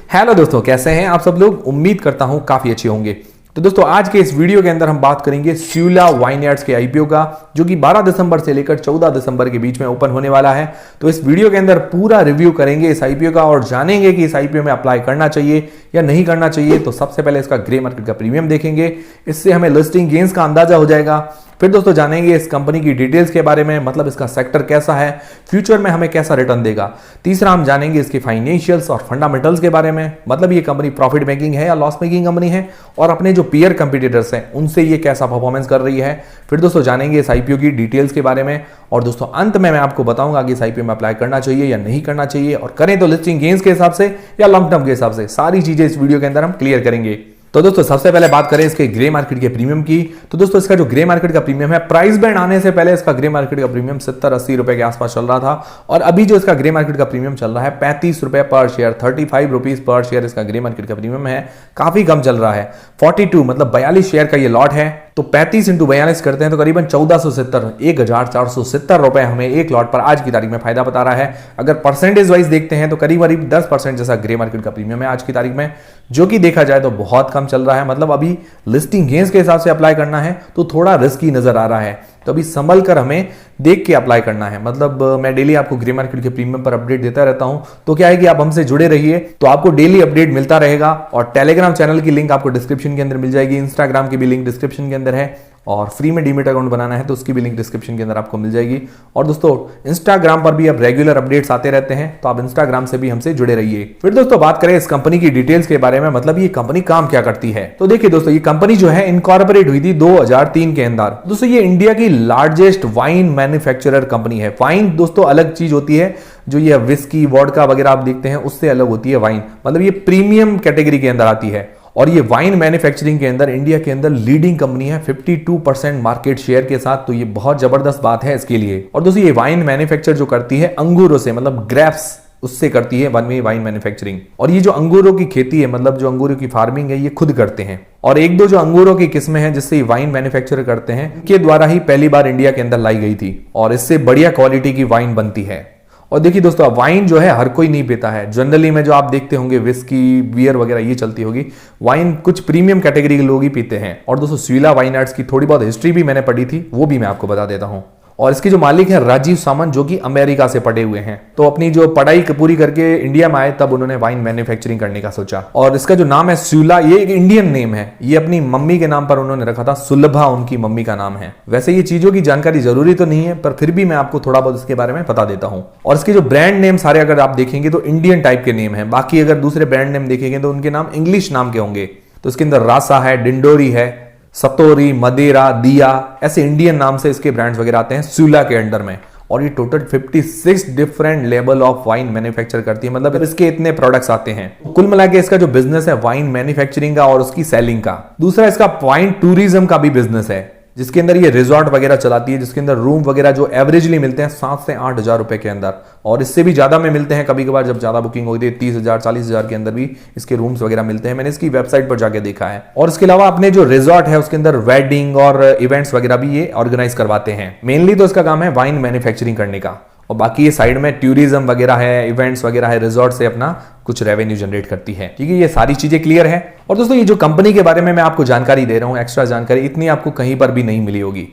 Hello दोस्तों, कैसे हैं आप सब लोग। उम्मीद करता हूं काफी अच्छे होंगे। तो दोस्तों आज के इस वीडियो के अंदर हम बात करेंगे स्यूला वाइनयार्ड्स के आईपीओ का, जो कि 12 दिसंबर से लेकर 14 दिसंबर के बीच में ओपन होने वाला है। तो इस वीडियो के अंदर पूरा रिव्यू करेंगे इस आईपीओ का और जानेंगे कि इस आईपीओ में अप्लाई करना चाहिए या नहीं करना चाहिए। तो सबसे पहले इसका ग्रे मार्केट का प्रीमियम देखेंगे, इससे हमें लिस्टिंग गेन्स का अंदाजा हो जाएगा। फिर दोस्तों जानेंगे इस कंपनी की डिटेल्स के बारे में, मतलब इसका सेक्टर कैसा है, फ्यूचर में हमें कैसा रिटर्न देगा। तीसरा हम जानेंगे इसके फाइनेंशियल्स और फंडामेंटल्स के बारे में, मतलब ये कंपनी प्रॉफिट मेकिंग है या लॉस मेकिंग कंपनी है, और अपने जो पीयर कंपटीटर्स हैं उनसे ये कैसा परफॉर्मेंस कर रही है। फिर दोस्तों जानेंगे इस आईपीओ की डिटेल्स के बारे में, और दोस्तों अंत में मैं आपको बताऊंगा कि इस आईपीओ में अप्लाई करना चाहिए या नहीं करना चाहिए, और करें तो लिस्टिंग गेन्स के हिसाब से या लॉन्ग टर्म के हिसाब से। सारी चीजें इस वीडियो के अंदर हम क्लियर करेंगे। तो दोस्तों सबसे पहले बात करें इसके ग्रे मार्केट के प्रीमियम की। तो दोस्तों इसका जो ग्रे मार्केट का प्रीमियम है, प्राइस बैंड आने से पहले इसका ग्रे मार्केट का प्रीमियम 70-80 रुपए के आसपास चल रहा था, और अभी जो इसका ग्रे मार्केट का प्रीमियम चल रहा है 35 रुपए पर शेयर, 35 रुपीज पर शेयर इसका ग्रे मार्केट का प्रीमियम है। काफी कम चल रहा है। 42 मतलब 42 शेयर का ये लॉट है, तो 35 × 42 करते हैं तो करीबन 1470 रुपए हमें एक लॉट पर आज की तारीख में फायदा बता रहा है। अगर परसेंटेज वाइज देखते हैं तो करीब 10% जैसा ग्रे मार्केट का प्रीमियम है आज की तारीख में, जो कि देखा जाए तो बहुत कम चल रहा है। मतलब अभी लिस्टिंग गेन्स के हिसाब से अप्लाई करना है तो थोड़ा रिस्की नजर आ रहा है, तो अभी संभल कर हमें देख के अप्लाई करना है। मतलब मैं डेली आपको ग्रे मार्केट के प्रीमियम पर अपडेट देता रहता हूं, तो क्या है कि आप हमसे जुड़े रहिए तो आपको डेली अपडेट मिलता रहेगा। और टेलीग्राम चैनल की लिंक आपको डिस्क्रिप्शन के अंदर मिल जाएगी, इंस्टाग्राम की भी लिंक डिस्क्रिप्शन के अंदर है, और फ्री में डीमेट अकाउंट बनाना है तो उसकी भी लिंक डिस्क्रिप्शन के अंदर आपको मिल जाएगी। और दोस्तों इंस्टाग्राम पर भी अब रेगुलर अपडेट्स आते रहते हैं, तो आप इंस्टाग्राम से भी हमसे जुड़े रहिए। फिर दोस्तों बात करें इस कंपनी की डिटेल्स के बारे में, मतलब ये कंपनी काम क्या करती है। तो देखिए दोस्तों, ये कंपनी जो है इनकॉर्पोरेट हुई थी 2003 के अंदर। दोस्तों ये इंडिया की लार्जेस्ट वाइन मैन्युफैक्चरर कंपनी है। वाइन दोस्तों अलग चीज होती है, जो ये विस्की वोडका वगैरह आप देखते हैं उससे अलग होती है वाइन, मतलब ये प्रीमियम कैटेगरी के अंदर आती है। और ये वाइन मैन्युफैक्चरिंग के अंदर इंडिया के अंदर लीडिंग कंपनी है 52% मार्केट शेयर के साथ, तो ये बहुत जबरदस्त बात है इसके लिए। और दोस्तों ये वाइन मैन्युफैक्चर जो करती है अंगूरों से, मतलब ग्रेप्स उससे करती है वाइन मैन्युफैक्चरिंग। और ये जो अंगूरों की खेती है, मतलब जो अंगूरों की फार्मिंग है, ये खुद करते हैं। और एक दो जो अंगूरों की किस्में हैं जिससे वाइन मैन्युफैक्चर करते हैं, के द्वारा ही पहली बार इंडिया के अंदर लाई गई थी, और इससे बढ़िया क्वालिटी की वाइन बनती है। और देखिए दोस्तों, वाइन जो है हर कोई नहीं पीता है। जनरली में जो आप देखते होंगे विस्की बियर वगैरह ये चलती होगी, वाइन कुछ प्रीमियम कैटेगरी के लोग ही पीते हैं। और दोस्तों स्यूला वाइनयार्ड्स की थोड़ी बहुत हिस्ट्री भी मैंने पढ़ी थी, वो भी मैं आपको बता देता हूं। और इसके जो मालिक हैं राजीव सामंत, जो कि अमेरिका से पढ़े हुए हैं, तो अपनी जो पढ़ाई पूरी करके इंडिया में आए तब उन्होंने वाइन मैन्युफैक्चरिंग करने का सोचा। और इसका जो नाम है स्यूला, ये एक इंडियन नेम है, ये अपनी मम्मी के नाम पर उन्होंने रखा था, सुलभा उनकी मम्मी का नाम है। वैसे ये चीजों की जानकारी जरूरी तो नहीं है, पर फिर भी मैं आपको थोड़ा बहुत इसके बारे में बता देता हूं। और इसके जो ब्रांड नेम सारे अगर आप देखेंगे तो इंडियन टाइप के नेम है, बाकी अगर दूसरे ब्रांड नेम देखेंगे तो उनके नाम इंग्लिश नाम के होंगे। तो इसके अंदर रासा है, डिंडोरी है, सतोरी, मदेरा, दिया, ऐसे इंडियन नाम से इसके ब्रांड्स वगैरह आते हैं स्यूला के अंडर में। और ये total 56 different level of wine manufacture करती है, मतलब इसके इतने प्रोडक्ट्स आते हैं। कुल मिला के इसका जो बिजनेस है वाइन मैन्युफैक्चरिंग का और उसकी सेलिंग का। दूसरा इसका वाइन टूरिज्म का भी बिजनेस है, जिसके अंदर ये रिजॉर्ट वगैरह चलाती है, जिसके अंदर रूम वगैरह जो एवरेजली मिलते हैं 7 से 8 हजार रुपए के अंदर, और इससे भी ज्यादा में मिलते हैं कभी कभार जब ज्यादा बुकिंग होती है, 30,000 40,000 के अंदर भी इसके रूम्स वगैरह मिलते हैं। मैंने इसकी वेबसाइट पर जाके देखा है। और इसके अलावा अपने जो रिजॉर्ट है उसके अंदर वेडिंग और इवेंट्स वगैरह भी ये ऑर्गेनाइज करवाते हैं। मेनली तो इसका काम है वाइन मैन्युफैक्चरिंग करने का, और बाकी ये साइड में टूरिज्म वगैरह है, इवेंट्स वगैरह है, रिजॉर्ट से अपना कुछ रेवेन्यू जनरेट करती है। ठीक है, ये सारी चीजें क्लियर है। और दोस्तों ये जो कंपनी के बारे में मैं आपको जानकारी दे रहा हूं, एक्स्ट्रा जानकारी इतनी आपको कहीं पर भी नहीं मिली होगी,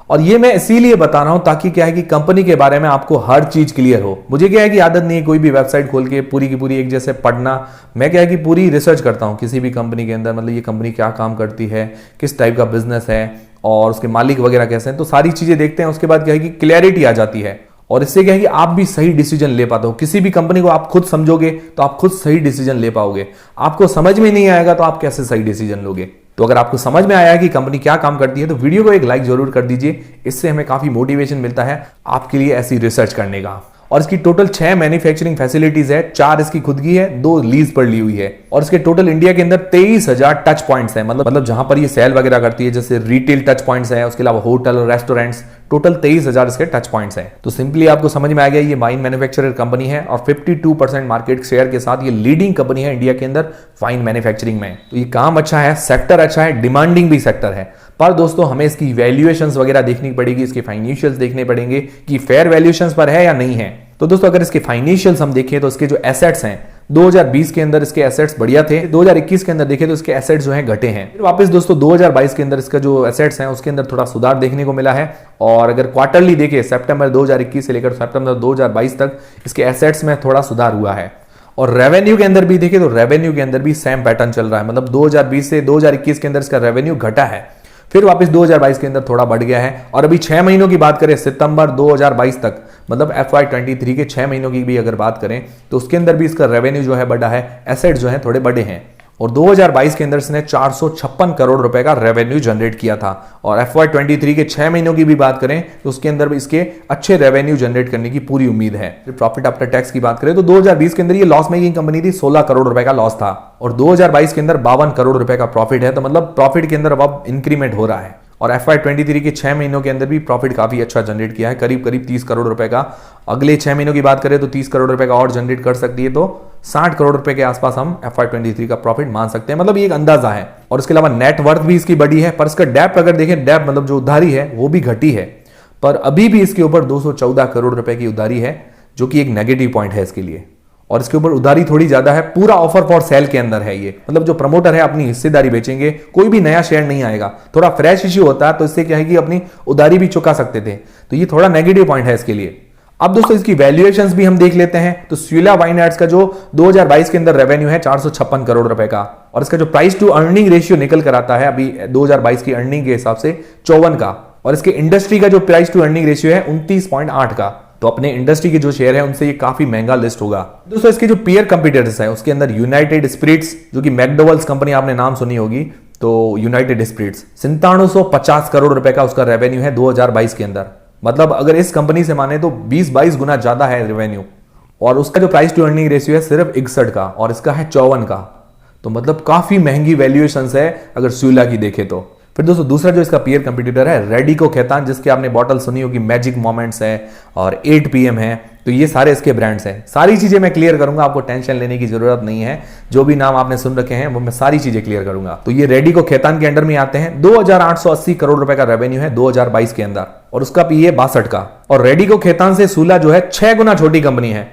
और ये मैं इसीलिए बता रहा हूं ताकि क्या है कि कंपनी के बारे में आपको हर चीज क्लियर हो। मुझे क्या है कि आदत नहीं है कोई भी वेबसाइट खोल के पूरी की पूरी एक जैसे पढ़ना। मैं क्या है कि पूरी रिसर्च करता हूं किसी भी कंपनी के अंदर, मतलब ये कंपनी क्या काम करती है, किस टाइप का बिजनेस है, और उसके मालिक वगैरह कैसे हैं, तो सारी चीजें देखते हैं। उसके बाद क्या है कि क्लैरिटी आ जाती है, और इससे क्या है कि आप भी सही डिसीजन ले पाते हो। किसी भी कंपनी को आप खुद समझोगे तो आप खुद सही डिसीजन ले पाओगे। आपको समझ में नहीं आएगा तो आप कैसे सही डिसीजन लोगे। तो अगर आपको समझ में आया कि कंपनी क्या काम करती है तो वीडियो को एक लाइक जरूर कर दीजिए, इससे हमें काफी मोटिवेशन मिलता है आपके लिए ऐसी रिसर्च करने का। और इसकी टोटल 6 मैन्युफैक्चरिंग फैसिलिटीज है, 4 इसकी खुद की है, 2 लीज पर ली हुई है। और इसके टोटल इंडिया के अंदर 23,000 टच पॉइंट्स है, मतलब जहां पर ये सेल वगैरह करती है, जैसे रिटेल टच पॉइंट्स है, उसके अलावा होटल और रेस्टोरेंट्स, टोटल 23,000 इसके टच पॉइंट्स हैं। तो सिंपली आपको समझ में आ गया ये वाइन मैन्युफैक्चरर कंपनी है, और 52% मार्केट शेयर के साथ ये लीडिंग कंपनी है इंडिया के अंदर वाइन मैन्युफैक्चरिंग में। तो ये काम अच्छा है, सेक्टर अच्छा है, डिमांडिंग भी सेक्टर है। पर दोस्तों हमें इसकी वैल्यूएशंस वगैरह देखनी पड़ेगी, इसके फाइनेंशियल्स देखने पड़ेंगे कि फेयर वैल्यूएशंस पर है या नहीं है। तो दोस्तों अगर इसके फाइनेंशियल्स हम देखें तो इसके जो एसेट्स हैं 2020 के अंदर इसके एसेट्स बढ़िया थे, 2021 के अंदर देखें तो इसके एसेट्स जो हैं घटे हैं। फिर वापस दोस्तों 2022 के अंदर इसका जो एसेट्स हैं उसके अंदर थोड़ा सुधार देखने को मिला है। और अगर क्वार्टरली देखें सितंबर 2021 से लेकर सितंबर 2022 तक इसके एसेट्स में थोड़ा सुधार हुआ है। और रेवेन्यू के अंदर भी देखें तो रेवेन्यू के अंदर भी सेम पैटर्न चल रहा है, मतलब 2020 से 2021 के अंदर इसका रेवेन्यू घटा है, फिर वापस 2022 के अंदर थोड़ा बढ़ गया है। और अभी 6 महीनों की बात करें सितंबर 2022 तक, मतलब FY23 के 6 महीनों की भी अगर बात करें तो उसके अंदर भी इसका रेवेन्यू जो है बढ़ा है, एसेट्स जो है थोड़े बड़े हैं। और 2022 के अंदर इसने 456 करोड़ रुपए का रेवेन्यू जनरेट किया था। और FY23 के 6 महीनों की भी बात करें तो उसके अंदर भी इसके अच्छे रेवेन्यू जनरेट करने की पूरी उम्मीद है। फिर प्रॉफिट आफ्टर टैक्स की बात करें तो 2020 के अंदर ये लॉस मेकिंग कंपनी थी, 16 करोड़ रुपए का लॉस था। और 2022 के अंदर 52 करोड़ रुपए का प्रॉफिट है, तो मतलब प्रॉफिट के अंदर अब इंक्रीमेंट हो रहा है। और FY23 के 6 महीनों के अंदर भी प्रॉफिट काफी अच्छा जनरेट किया है, करीब करीब 30 करोड़ रुपए का। अगले 6 महीनों की बात करें तो 30 करोड़ रुपए का और जनरेट कर सकती है, तो 60 करोड़ रुपए के आसपास हम FY23 का प्रॉफिट मान सकते हैं, मतलब ये एक अंदाजा है। और इसके अलावा नेट वर्थ भी इसकी बड़ी है, पर इसका डेप्थ अगर देखें, डेप्थ मतलब जो उधारी है वो भी घटी है, पर अभी भी इसके ऊपर 214 करोड़ रुपए की उधारी है, जो कि एक नेगेटिव पॉइंट है इसके लिए। और इसके ऊपर उधारी थोड़ी ज्यादा है, पूरा ऑफर फॉर सेल के अंदर है ये, मतलब जो प्रमोटर है अपनी हिस्सेदारी बेचेंगे, कोई भी नया शेयर नहीं आएगा। थोड़ा फ्रेश इश्यू होता है तो इससे क्या है कि अपनी उधारी भी चुका सकते थे, तो ये थोड़ा नेगेटिव पॉइंट है इसके लिए। अब दोस्तों इसकी वैल्यूएशंस भी हम देख लेते हैं, तो स्यूला वाइन आर्ट्स का जो 2022 के अंदर रेवेन्यू है 456 करोड़ रुपए का, और इसका जो प्राइस टू अर्निंग रेशियो निकल कर आता है अभी 2022 की अर्निंग के हिसाब से 54 का, और इसके इंडस्ट्री का जो प्राइस टू अर्निंग रेशियो है 29.8 का। तो अपने इंडस्ट्री के जो शेयर है उनसे ये काफी महंगा लिस्ट होगा। दोस्तों इसके जो पीयर कंपीटिटर्स है उसके अंदर यूनाइटेड स्पिरिट्स, जो कि मैकडोवेल्स कंपनी आपने नाम सुनी होगी, तो यूनाइटेड स्पिरिट्स 9750 करोड़ रुपए का उसका रेवेन्यू है 2022 के अंदर, मतलब अगर इस कंपनी से माने तो 20-22 गुना ज्यादा है रेवेन्यू। और उसका जो प्राइस टू अर्निंग रेशियो है सिर्फ 61 का, और इसका है 54 का, तो मतलब काफी महंगी वैल्यूएशंस है अगर स्यूला की देखे तो। फिर दोस्तों दूसरा जो इसका पीयर कंपटीटर है रेडिको खैतान, जिसके आपने बॉटल सुनी होगी, मैजिक मोमेंट्स है और 8 PM है, तो ये सारे इसके ब्रांड्स हैं। सारी चीजें मैं क्लियर करूंगा, आपको टेंशन लेने की जरूरत नहीं है, जो भी नाम आपने सुन रखे हैं वो मैं सारी चीजें क्लियर करूंगा। तो ये रेडिको खैतान के अंडर में आते हैं, 2880 करोड़ रुपए का रेवेन्यू है 2022 के अंदर, और उसका पीए 62 का। और रेडिको खैतान से सूला जो है 6 गुना छोटी कंपनी है,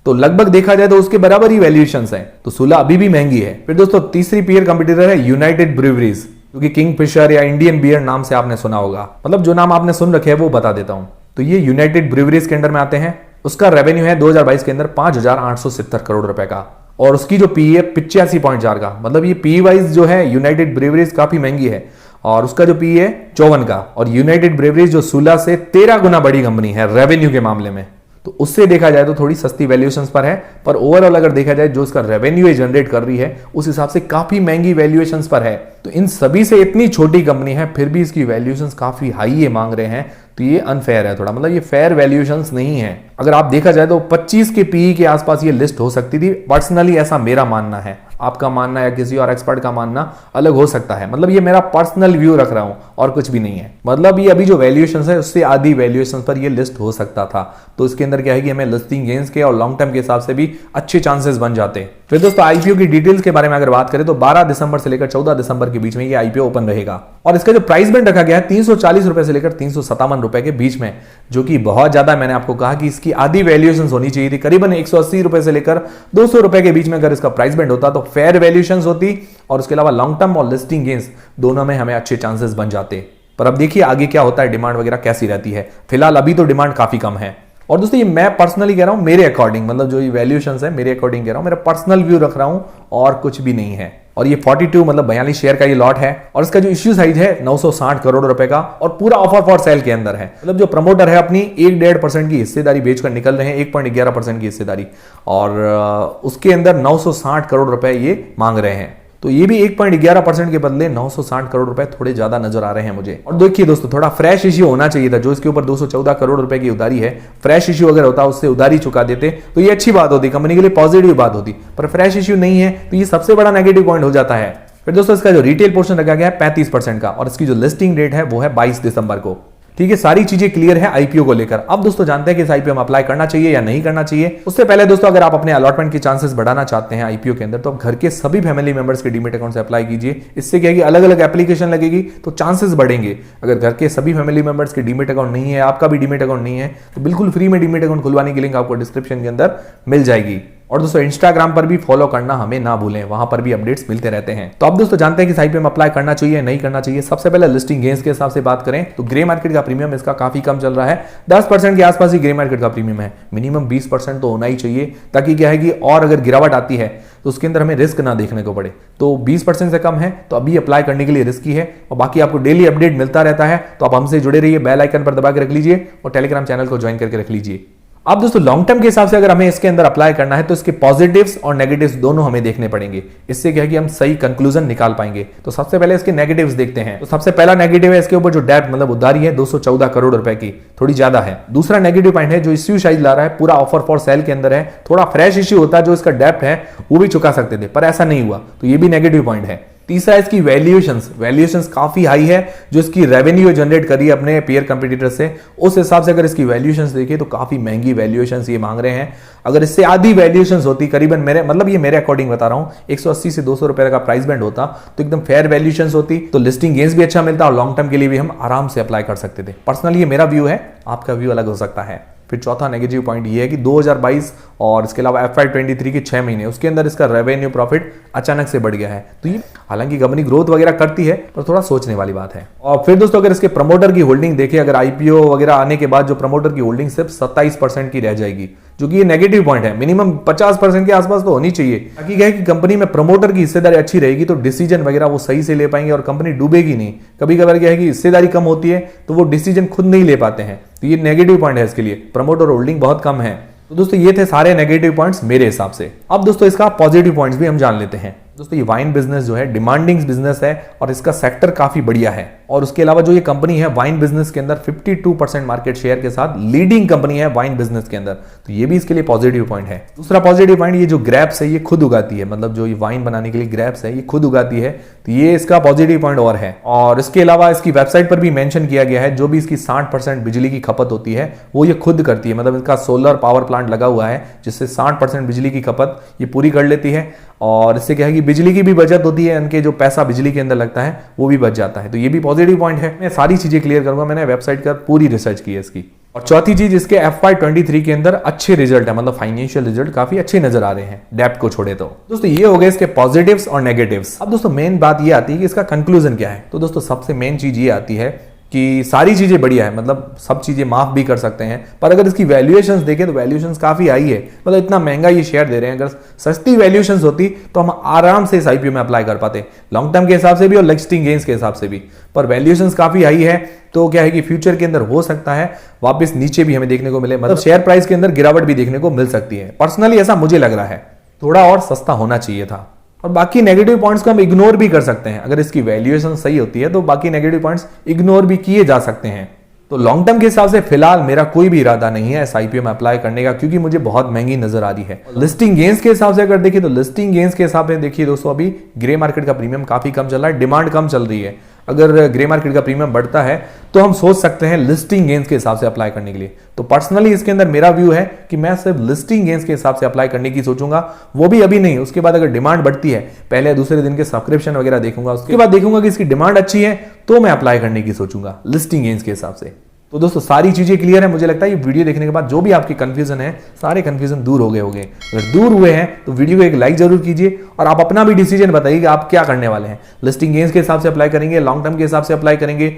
तो लगभग देखा जाए तो उसके बराबर ही वैल्यूएशंस हैं, तो सूला अभी भी महंगी है। फिर दोस्तों तीसरी पीयर कंपटीटर है यूनाइटेड ब्रूवरीज, क्योंकि किंगफिशर या इंडियन बियर नाम से आपने सुना होगा, मतलब जो नाम आपने सुन रखे हैं वो बता देता हूं। तो ये यूनाइटेड ब्रूवरीज के अंडर में आते हैं, उसका रेवेन्यू है 2022 के अंदर 5870 करोड़ रुपए का, और उसकी जो पी है 85.4 का, मतलब ये पी वाइज जो है यूनाइटेड ब्रूवरीज काफी महंगी है, और उसका जो पी है 54 का। और यूनाइटेड ब्रूवरीज जो सूला से 13 गुना बड़ी कंपनी है रेवेन्यू के मामले में, तो उससे देखा जाए तो थोड़ी सस्ती वैल्यूएशंस पर है, पर ओवरऑल अगर देखा जाए जो इसका रेवेन्यू जनरेट कर रही है उस हिसाब से काफी महंगी वैल्यूएशंस पर है। तो इन सभी से इतनी छोटी कंपनी है फिर भी इसकी वैल्यूएशंस काफी हाई ये मांग रहे हैं, तो ये अनफेयर है थोड़ा, मतलब ये फेयर वैल्यूएशंस नहीं है। अगर आप देखा जाए तो 25 के पीई के आसपास ये लिस्ट हो सकती थी, पर्सनली ऐसा मेरा मानना है। आपका मानना या किसी और एक्सपर्ट का मानना अलग हो सकता है, मतलब ये मेरा पर्सनल व्यू रख रहा हूं और कुछ भी नहीं है। मतलब ये अभी जो वैल्यूएशंस है उससे आधी वैल्यूएशंस पर ये लिस्ट हो सकता था, तो इसके अंदर क्या है कि हमें लिस्टिंग गेन्स के और लॉन्ग टर्म के हिसाब से भी अच्छे चांसेस बन जाते हैं। फिर दोस्तों आईपीओ की डिटेल्स के बारे में अगर बात करें तो 12 दिसंबर से लेकर 14 दिसंबर के बीच में ये आईपीओ ओपन रहेगा, और इसका जो प्राइस बैंड रखा गया है 340 रुपए से लेकर 357 रुपए के बीच में, जो कि बहुत ज्यादा। मैंने आपको कहा कि इसकी आधी वैल्यूएशंस होनी चाहिए थी, करीबन 180 रुपए से लेकर 200 रुपए के बीच में अगर इसका प्राइस बैंड होता तो फेयर वैल्यूएशंस होती, और उसके अलावा लॉन्ग टर्म और लिस्टिंग गेन्स दोनों में हमें अच्छे चांसेस बन जाते। पर अब देखिए आगे क्या होता है, डिमांड वगैरह कैसी रहती है। फिलहाल अभी तो डिमांड काफी कम है। और दोस्तों ये मैं पर्सनली कह रहा हूं मेरे अकॉर्डिंग, मतलब जो ये वैल्यूएशंस है मेरे अकॉर्डिंग कह रहा हूं, मेरा पर्सनल व्यू रख रहा हूं और कुछ भी नहीं है। और ये 42 मतलब 42 शेयर का ये लॉट है, और इसका जो इश्यू साइज है 960 करोड़ रुपए का, और पूरा ऑफर फॉर सेल के अंदर है। मतलब जो प्रमोटर है अपनी 1.5% की हिस्सेदारी बेचकर निकल रहे हैं, 1.11% की हिस्सेदारी, और उसके अंदर 960 करोड़ रुपए ये मांग रहे हैं। तो ये भी 1.11% के बदले 960 करोड़ रुपए थोड़े ज्यादा नजर आ रहे हैं मुझे। और देखिए दोस्तों थोड़ा फ्रेश इश्यू होना चाहिए था, जो इसके ऊपर 214 करोड़ रुपए की उधारी है, फ्रेश इश्यू अगर होता उससे उधारी चुका देते तो ये अच्छी बात होती, कंपनी के लिए पॉजिटिव बात होती, पर फ्रेश इश्यू नहीं है तो ये सबसे बड़ा नेगेटिव पॉइंट हो जाता है। फिर दोस्तों इसका जो रिटेल पोर्शन रखा गया है 35% का, और इसकी जो लिस्टिंग डेट है वो है 22 दिसंबर को। ठीक है, सारी चीजें क्लियर है आईपीओ को लेकर। अब दोस्तों जानते हैं कि इस आईपीओ में अप्लाई करना चाहिए या नहीं करना चाहिए। उससे पहले दोस्तों अगर आप अपने अलॉटमेंट के चांसेस बढ़ाना चाहते हैं आईपीओ के अंदर, तो आप घर के सभी फैमिली मेंबर्स के डीमेट अकाउंट से अप्लाई कीजिए। इससे क्या है कि अलग अलग एप्लीकेशन लगेगी तो चांसेस बढ़ेंगे। अगर घर के सभी फैमिली मेंबर्स के डीमेट अकाउंट नहीं है, आपका भी डीमेट अकाउंट नहीं है, तो बिल्कुल फ्री में डीमेट अकाउंट खुलवाने की लिंक आपको डिस्क्रिप्शन के अंदर मिल जाएगी। और दोस्तों इंस्टाग्राम पर भी फॉलो करना हमें ना भूलें, वहां पर भी अपडेट्स मिलते रहते हैं। तो अब दोस्तों जानते हैं कि साइट पे अप्लाई करना चाहिए नहीं करना चाहिए। सबसे पहले लिस्टिंग गेन्स के हिसाब से बात करें तो ग्रे मार्केट का प्रीमियम इसका काफी कम चल रहा है, 10% के आसपास ही ग्रे मार्केट का प्रीमियम है। मिनिमम 20% तो होना ही चाहिए, ताकि क्या है कि और अगर गिरावट आती है तो उसके अंदर हमें रिस्क ना देखने को पड़े। तो 20% से कम है तो अभी अप्लाई करने के लिए रिस्की है। और बाकी आपको डेली अपडेट मिलता रहता है, तो आप हमसे जुड़े रहिए, बेल आइकन पर दबा के रख लीजिए और टेलीग्राम चैनल को ज्वाइन करके रख लीजिए। अब दोस्तों लॉन्ग टर्म के हिसाब से अगर हमें इसके अंदर अप्लाई करना है तो इसके पॉजिटिव्स और नेगेटिव्स दोनों हमें देखने पड़ेंगे। इससे क्या है कि हम सही कंक्लूजन निकाल पाएंगे। तो सबसे पहले इसके नेगेटिव्स देखते हैं। तो सबसे पहला नेगेटिव है इसके ऊपर जो डेब्ट मतलब उधारी है 214 करोड़ रुपए की, थोड़ी ज्यादा है। दूसरा नेगेटिव पॉइंट है जो इश्यू साइज ला रहा है, पूरा ऑफर फॉर सेल के अंदर है, थोड़ा फ्रेश इश्यू होता है जो इसका डेब्ट है वो भी चुका सकते थे, पर ऐसा नहीं हुआ, तो ये भी नेगेटिव पॉइंट है। तीसरा इसकी वैल्यूएशंस काफी हाई है, जो इसकी रेवेन्यू जनरेट करी अपने पीयर कंपटीटर से, उस हिसाब से अगर इसकी वैल्यूएशंस देखें तो काफी महंगी वैल्यूएशंस ये मांग रहे हैं। अगर इससे आधी वैल्यूएशंस होती, करीबन मेरे अकॉर्डिंग बता रहा हूं, 180 से 200 रुपए का प्राइस बैंड होता तो एकदम फेयर वैल्यूएशंस होती, तो लिस्टिंग गेन्स भी अच्छा मिलता और लॉन्ग टर्म के लिए भी हम आराम से अप्लाई कर सकते थे। पर्सनली ये मेरा व्यू है, आपका व्यू अलग हो सकता है। फिर चौथा नेगेटिव पॉइंट ये है कि 2022 और इसके अलावा FY23 के 6 महीने उसके अंदर इसका रेवेन्यू प्रॉफिट अचानक से बढ़ गया है। तो ये हालांकि कंपनी ग्रोथ वगैरह करती है, पर थोड़ा सोचने वाली बात है। और फिर दोस्तों अगर इसके प्रमोटर की होल्डिंग देखें, अगर आईपीओ वगैरह आने के बाद जो प्रमोटर की होल्डिंग सिर्फ 27% की रह जाएगी, जो कि ये नेगेटिव पॉइंट है। मिनिमम 50% के आसपास तो होनी चाहिए, ताकि क्या है कि कंपनी में प्रमोटर की हिस्सेदारी अच्छी रहेगी तो डिसीजन वगैरह वो सही से ले पाएंगे और कंपनी डूबेगी नहीं। कभी कभार क्या है कि हिस्सेदारी कम होती है तो वो डिसीजन खुद नहीं ले पाते हैं, तो ये नेगेटिव पॉइंट है इसके लिए, प्रमोटर होल्डिंग बहुत कम है। तो दोस्तों ये थे सारे नेगेटिव पॉइंट्स मेरे हिसाब से। अब दोस्तों इसका पॉजिटिव पॉइंट्स भी हम जान लेते हैं। दोस्तों ये वाइन बिजनेस जो है डिमांडिंग बिजनेस है और इसका सेक्टर काफी बढ़िया है। और उसके अलावा जो ये कंपनी है वाइन बिजनेस के अंदर 52% मार्केट शेयर के साथ लीडिंग कंपनी है वाइन बिजनेस के अंदर, तो ये भी इसके लिए पॉजिटिव पॉइंट है। दूसरा पॉजिटिव पॉइंट, ये जो ग्रेप्स है ये खुद उगाती है, मतलब जो ये वाइन बनाने के लिए ग्रेप्स है ये खुद उगाती है, तो ये इसका पॉजिटिव पॉइंट और है। और इसके अलावा इसकी वेबसाइट पर भी मेंशन किया गया है जो भी इसकी 60% बिजली की खपत होती है वो ये खुद करती है, मतलब इसका सोलर पावर प्लांट लगा हुआ है जिससे 60% बिजली की खपत ये पूरी कर लेती है। और इससे क्या है कि बिजली की भी बचत होती है, इनके जो पैसा बिजली के अंदर लगता है वो भी बच जाता है, तो ये भी पॉजिटिव पॉइंट है। मैं सारी चीजें क्लियर करूंगा, मैंने वेबसाइट का पूरी रिसर्च की है इसकी। और चौथी चीज, इसके FY23 के अंदर अच्छे रिजल्ट है, मतलब फाइनेंशियल रिजल्ट काफी अच्छे नजर आ रहे हैं डेब्ट को छोड़े तो। दोस्तों ये हो गए इसके पॉजिटिव्स और नेगेटिव्स। अब दोस्तों मेन बात ये आती है कि इसका कंक्लूजन क्या है। तो दोस्तों सबसे मेन चीज ये आती है कि सारी चीजें बढ़िया है, मतलब सब चीजें माफ भी कर सकते हैं, पर अगर इसकी वैल्यूएशंस देखें तो वैल्यूएशंस काफी हाई है, मतलब इतना महंगा ये शेयर दे रहे हैं। अगर सस्ती वैल्यूएशंस होती तो हम आराम से इस आईपीओ में अप्लाई कर पाते, लॉन्ग टर्म के हिसाब से भी और लिस्टिंग गेन्स के हिसाब से भी। पर वैल्यूएशंस काफी हाई है, तो क्या है कि फ्यूचर के अंदर हो सकता है वापस नीचे भी हमें देखने को मिले, मतलब शेयर प्राइस के अंदर गिरावट भी देखने को मिल सकती है। पर्सनली ऐसा मुझे लग रहा है, थोड़ा और सस्ता होना चाहिए था। और बाकी नेगेटिव पॉइंट्स को हम इग्नोर भी कर सकते हैं, अगर इसकी वैल्यूएशन सही होती है तो बाकी नेगेटिव पॉइंट्स इग्नोर भी किए जा सकते हैं। तो लॉन्ग टर्म के हिसाब से फिलहाल मेरा कोई भी इरादा नहीं है इस आईपीओ में अप्लाई करने का, क्योंकि मुझे बहुत महंगी नजर आ रही है। लिस्टिंग गेन्स के हिसाब से अगर देखिए तो लिस्टिंग गेन्स के हिसाब से देखिए दोस्तों, अभी ग्रे मार्केट का प्रीमियम काफी कम चल रहा है, डिमांड कम चल रही है। अगर ग्रे मार्केट का प्रीमियम बढ़ता है तो हम सोच सकते हैं लिस्टिंग गेन्स के हिसाब से अप्लाई करने के लिए। तो पर्सनली इसके अंदर मेरा व्यू है कि मैं सिर्फ लिस्टिंग गेन्स के हिसाब से अप्लाई करने की सोचूंगा, वो भी अभी नहीं, उसके बाद अगर डिमांड बढ़ती है, पहले दूसरे दिन के सब्सक्रिप्शन वगैरह देखूंगा, उसके बाद देखूंगा कि इसकी डिमांड अच्छी है तो मैं अप्लाई करने की सोचूंगा लिस्टिंग गेन्स के हिसाब से। तो दोस्तों सारी चीजें क्लियर है, मुझे लगता है ये वीडियो देखने के बाद जो भी आपकी कंफ्यूजन है सारे कंफ्यूजन दूर हो गए होंगे। अगर दूर हुए हैं तो वीडियो को एक लाइक जरूर कीजिए और आप अपना भी डिसीजन बताइए कि आप क्या करने वाले हैं, लिस्टिंग गेन्स के हिसाब से अप्लाई करेंगे, लॉन्ग टर्म के हिसाब से अप्लाई करेंगे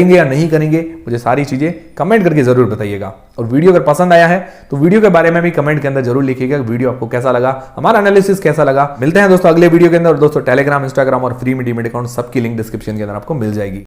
या नहीं करेंगे, मुझे सारी चीजें कमेंट करके जरूर बताइएगा। और वीडियो अगर पसंद आया है तो वीडियो के बारे में भी कमेंट के अंदर जरूर लिखिएगा, वीडियो आपको कैसा लगा, हमारा एनालिसिस कैसा लगा। मिलते हैं दोस्तों अगले वीडियो के अंदर। दोस्तों टेलीग्राम, इंस्टाग्राम और फ्री में डीमेट अकाउंट सबकी लिंक डिस्क्रिप्शन के अंदर आपको मिल जाएगी।